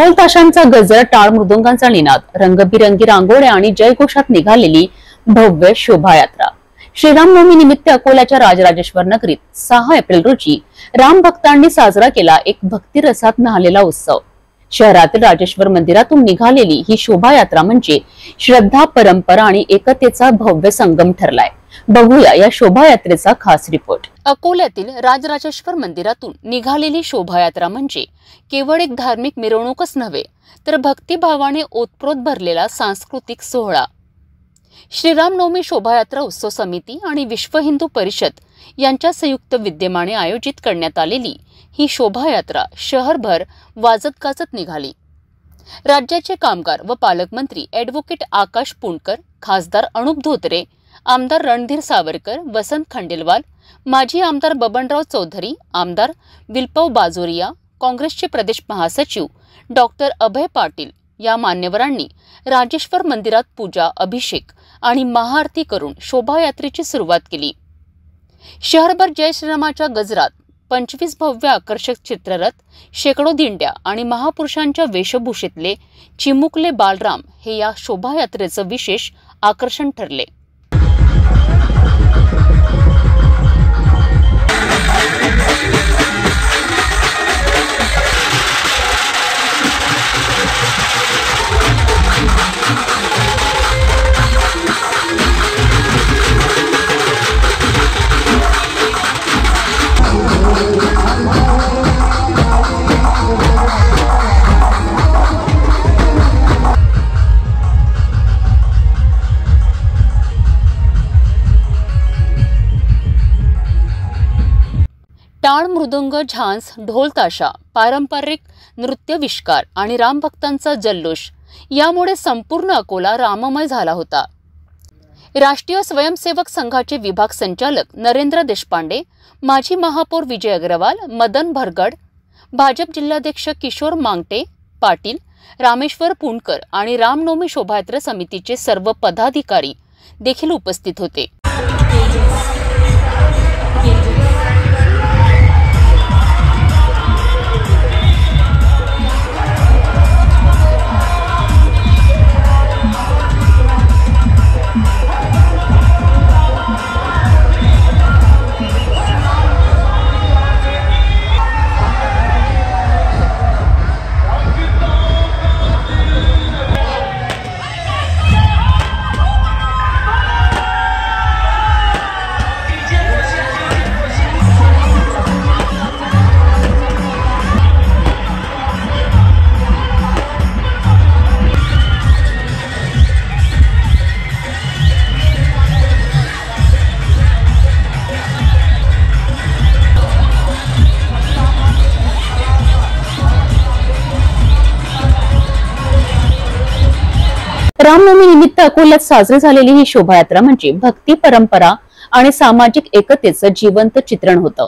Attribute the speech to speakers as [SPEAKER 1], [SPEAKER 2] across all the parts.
[SPEAKER 1] ढोल ताशांचा गजर, टाळ मृदुंगांचा निनाद, रंगबिरंगी रांगोळ्या आणि जयघोषात निघालेली भव्य शोभायात्रा। श्रीरामनवमी निमित्त अकोल्याच्या राजराजेश्वर नगरीत 6 एप्रिल रोजी राम भक्तांनी साजरा केला एक भक्तिरसात न्हालेला उत्सव। शहरातील राजेश्वर मंदिरातून निघालेली ही शोभायात्रा म्हणजे श्रद्धा, परंपरा आणि एकतेचा भव्य संगम ठरलाय। बघूया या शोभायात्रेचा खास रिपोर्ट। अकोल्यातील राजराजेश्वर मंदिरातून निघालेली शोभायात्रा म्हणजे केवळ एक धार्मिक मिरवणूकच नव्हे, तर भक्तिभावाने ओतप्रोत भरलेला सांस्कृतिक सोहळा। श्रीरामनवमी शोभायात्रा उत्सव समिती आणि विश्व हिंदू परिषद यांच्या संयुक्त विद्यमाने आयोजित करण्यात आलेली ही शोभायात्रा शहरभर वाजत गाजत निघाली। राज्याचे कामगार व पालकमंत्री ॲडव्होकेट आकाश पुणकर, खासदार अनुप धोत्रे, आमदार रणधीर सावरकर, वसंत खंडेलवाल, माजी आमदार बबनराव चौधरी, आमदार विल्पव बाजोरिया, काँग्रेसचे प्रदेश महासचिव डॉक्टर अभय पाटील या मान्यवरांनी राजेश्वर मंदिरात पूजा, अभिषेक आणि महाआरती करून शोभायात्रेची सुरुवात केली। शहरभर जय श्रीरामाच्या गजरात 25 भव्य आकर्षक चित्ररथ, शेकडो दिंड्या आणि महापुरुषांच्या वेशभूषेतले चिमुकले बालराम हे या शोभायात्रेचं विशेष आकर्षण ठरले। टाळ, मृदुंग, झांज, ढोल ताशा, पारंपरिक नृत्यविष्कार आणि रामभक्तांचा जल्लोष यामुळे संपूर्ण अकोला राममय झाला होता। राष्ट्रीय स्वयंसेवक संघाचे विभाग संचालक नरेंद्र देशपांडे, माजी महापौर विजय अग्रवाल, मदन भरगड, भाजप जिल्हाध्यक्ष किशोर मांगटे पाटील, रामेश्वर पुणकर आणि रामनवमी शोभायात्रा समितीचे सर्व पदाधिकारी देखील उपस्थित होते। रामनवमी निमित्त अकोल्यात साजरी झालेली ही शोभायात्रा म्हणजे भक्ती, परंपरा आणि सामाजिक एकतेचं जिवंत चित्रण होतं।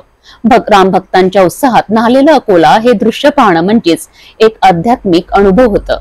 [SPEAKER 1] राम भक्तांच्या उत्साहात न्हालेलं अकोला हे दृश्य पाहणं म्हणजेच एक आध्यात्मिक अनुभव होतं।